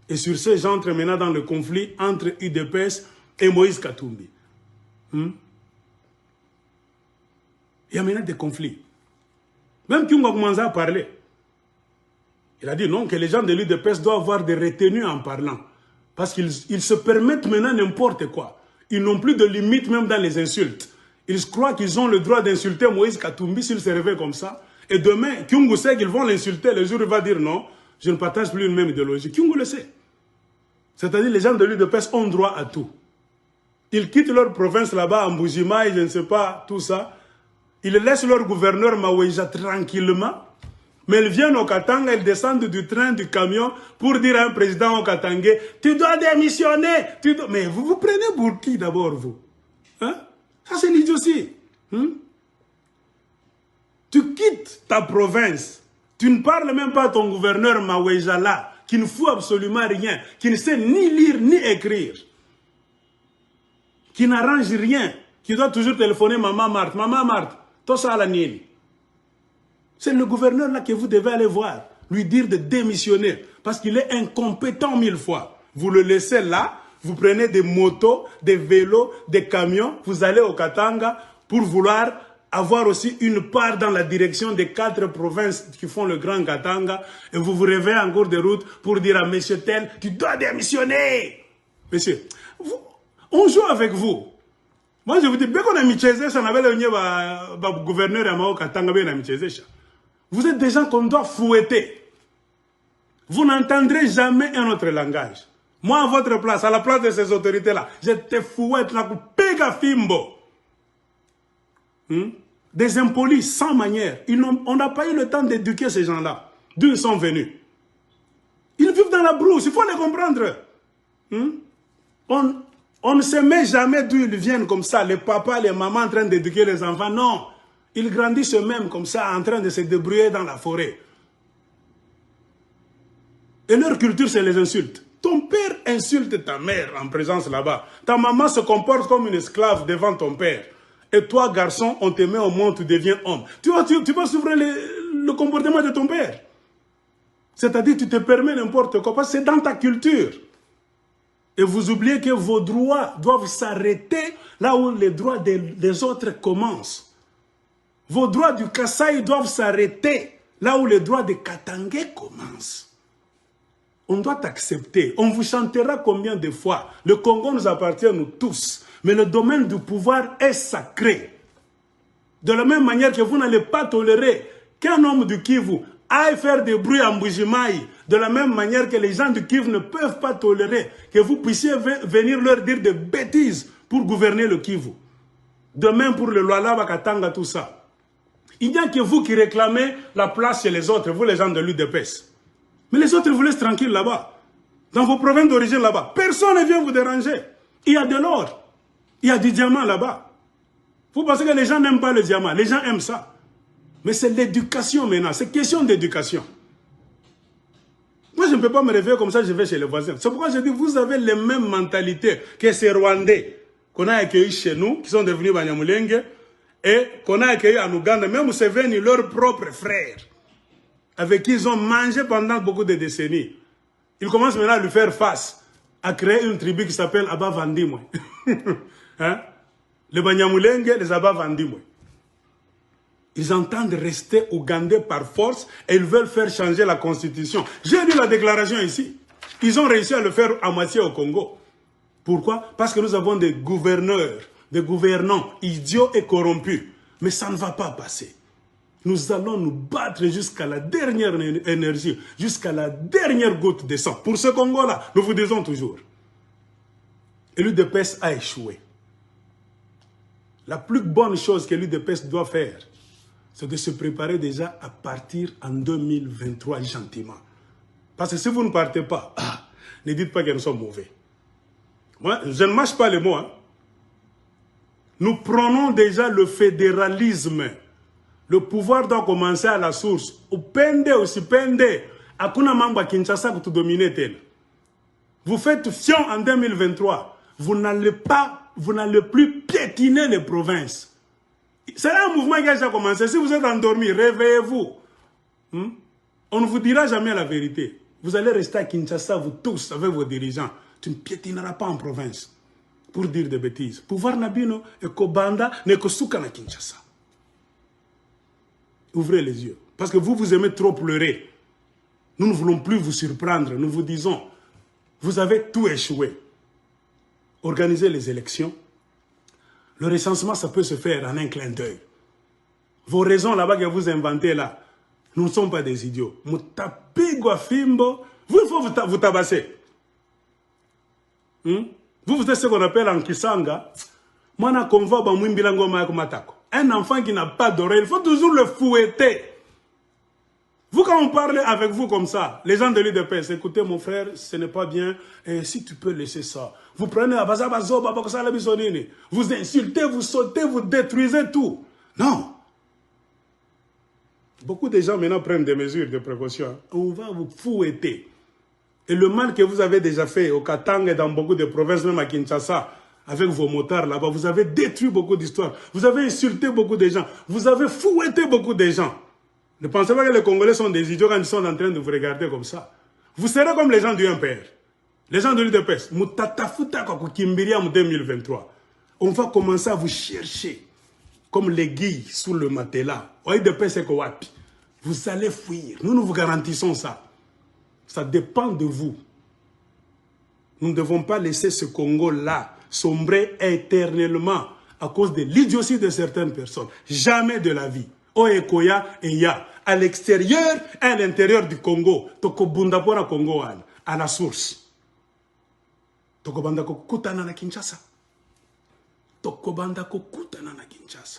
Et sur ce, j'entre maintenant dans le conflit entre UDPS et Moïse Katumbi. Il y a maintenant des conflits. Même Kyungo a commencé à parler. Il a dit non, que les gens de l'UDPS doivent avoir des retenues en parlant. Parce qu'ils se permettent maintenant n'importe quoi. Ils n'ont plus de limite même dans les insultes. Ils croient qu'ils ont le droit d'insulter Moïse Katumbi s'il se réveille comme ça. Et demain, Kyungo sait qu'ils vont l'insulter. Le jour où il va dire non, je ne partage plus une même idéologie. Kyungo le sait. C'est-à-dire les gens de l'UDPS ont droit à tout. Ils quittent leur province là-bas, en Mbujimai, je ne sais pas, tout ça. Ils laissent leur gouverneur Maweja tranquillement. Mais ils viennent au Katanga, ils descendent du train, du camion, pour dire à un président au Katangais, tu dois démissionner. Mais vous vous prenez pour qui d'abord, vous? Hein? Ça, c'est l'idiotie. Tu quittes ta province. Tu ne parles même pas à ton gouverneur Maweja là, qui ne fout absolument rien, qui ne sait ni lire ni écrire, qui n'arrange rien, qui doit toujours téléphoner Maman Marthe, tout ça à la nini. C'est le gouverneur là que vous devez aller voir, lui dire de démissionner, parce qu'il est incompétent 1000 fois. Vous le laissez là, vous prenez des motos, des vélos, des camions, vous allez au Katanga pour vouloir avoir aussi une part dans la direction des 4 provinces qui font le Grand Katanga, et vous vous réveillez en cours de route pour dire à monsieur tel, tu dois démissionner. Monsieur, on joue avec vous. Moi je vous dis, bien qu'on a mis ça n'avait le gouverneur à Mao Katanga, bien mis vous êtes des gens qu'on doit fouetter. Vous n'entendrez jamais un autre langage. Moi, à votre place, à la place de ces autorités-là, je te fouette, la pega fimbo. Des impolis sans manière. On n'a pas eu le temps d'éduquer ces gens-là. D'où ils sont venus. Ils vivent dans la brousse, il faut les comprendre. On ne se met jamais d'où ils viennent comme ça, les papas, les mamans en train d'éduquer les enfants. Non. Ils grandissent eux-mêmes comme ça, en train de se débrouiller dans la forêt. Et leur culture, c'est les insultes. Ton père insulte ta mère en présence là-bas. Ta maman se comporte comme une esclave devant ton père. Et toi, garçon, on te met au monde, tu deviens homme. Tu vas suivre le comportement de ton père. C'est-à-dire, tu te permets n'importe quoi, parce que c'est dans ta culture. Et vous oubliez que vos droits doivent s'arrêter là où les droits des autres commencent. Vos droits du Kasaï doivent s'arrêter là où les droits des Katangais commencent. On doit accepter. On vous chantera combien de fois? Le Congo nous appartient, nous tous. Mais le domaine du pouvoir est sacré. De la même manière que vous n'allez pas tolérer qu'un homme du Kivu aille faire des bruits en Mbujimai. De la même manière que les gens du Kivu ne peuvent pas tolérer que vous puissiez venir leur dire des bêtises pour gouverner le Kivu. De même pour le Lualaba Katanga, tout ça. Il n'y a que vous qui réclamez la place chez les autres, vous les gens de l'UDPS. Mais les autres vous laissent tranquilles là-bas. Dans vos provinces d'origine là-bas. Personne ne vient vous déranger. Il y a de l'or. Il y a du diamant là-bas. Vous pensez que les gens n'aiment pas le diamant. Les gens aiment ça. Mais c'est l'éducation maintenant. C'est question d'éducation. Moi, je ne peux pas me réveiller comme ça, je vais chez les voisins. C'est pourquoi je dis, vous avez les mêmes mentalités que ces Rwandais qu'on a accueillis chez nous, qui sont devenus Banyamulenge, et qu'on a accueilli en Ouganda, même Museveni, leurs propres frères, avec qui ils ont mangé pendant beaucoup de décennies. Ils commencent maintenant à lui faire face, à créer une tribu qui s'appelle Aba Vandimwe. Hein? Les Banyamulenge, les Aba Vandimwe. Ils entendent rester ougandais par force et ils veulent faire changer la constitution. J'ai lu la déclaration ici. Ils ont réussi à le faire à moitié au Congo. Pourquoi? Parce que nous avons des gouverneurs, des gouvernants idiots et corrompus. Mais ça ne va pas passer. Nous allons nous battre jusqu'à la dernière énergie, jusqu'à la dernière goutte de sang. Pour ce Congo-là, nous vous disons toujours. Et l'UDPS a échoué. La plus bonne chose que l'UDPS doit faire, c'est de se préparer déjà à partir en 2023 gentiment. Parce que si vous ne partez pas, ne dites pas que nous sommes mauvais. Moi, je ne mâche pas les mots. Hein. Nous prenons déjà le fédéralisme. Le pouvoir doit commencer à la source. Upende usipende, hakuna mambo ya Kinshasa pour tout dominer tel. Vous faites fion en 2023. Vous n'allez plus piétiner les provinces. C'est un mouvement qui a déjà commencé. Si vous êtes endormi, réveillez-vous. On ne vous dira jamais la vérité. Vous allez rester à Kinshasa, vous tous, avec vos dirigeants. Tu ne piétineras pas en province pour dire des bêtises. Pouvoir Nabino et Kobanda ne Kosuka na Kinshasa. Ouvrez les yeux. Parce que vous aimez trop pleurer. Nous ne voulons plus vous surprendre. Nous vous disons, vous avez tout échoué. Organisez les élections. Le recensement, ça peut se faire en un clin d'œil. Vos raisons là-bas que vous inventez là, nous ne sommes pas des idiots. Mutapigwa fimbo, vous, il faut vous tabasser. Vous êtes ce qu'on appelle en Kisanga. Un enfant qui n'a pas d'oreille, il faut toujours le fouetter. Vous, quand on parle avec vous comme ça, les gens de l'UDPS, écoutez mon frère, ce n'est pas bien, et si tu peux laisser ça. Vous prenez la vous insultez, vous sautez, vous détruisez tout. Non. Beaucoup de gens maintenant prennent des mesures de précaution. On va vous fouetter. Et le mal que vous avez déjà fait au Katanga et dans beaucoup de provinces, même à Kinshasa, avec vos motards là-bas, vous avez détruit beaucoup d'histoires. Vous avez insulté beaucoup de gens. Vous avez fouetté beaucoup de gens. Ne pensez pas que les Congolais sont des idiots quand ils sont en train de vous regarder comme ça. Vous serez comme les gens du MPR. Les gens de l'UDPS. En 2023. On va commencer à vous chercher comme les guilles sous le matelas. Vous allez fuir. Nous vous garantissons ça. Ça dépend de vous. Nous ne devons pas laisser ce Congo-là sombrer éternellement à cause de l'idiotie de certaines personnes. Jamais de la vie. Oekoya et ya. À l'extérieur et à l'intérieur du Congo. Tokobunda pona Congo à la source. Tokobanda ko kutana na Kinshasa. Tokobanda ko kutana na Kinshasa.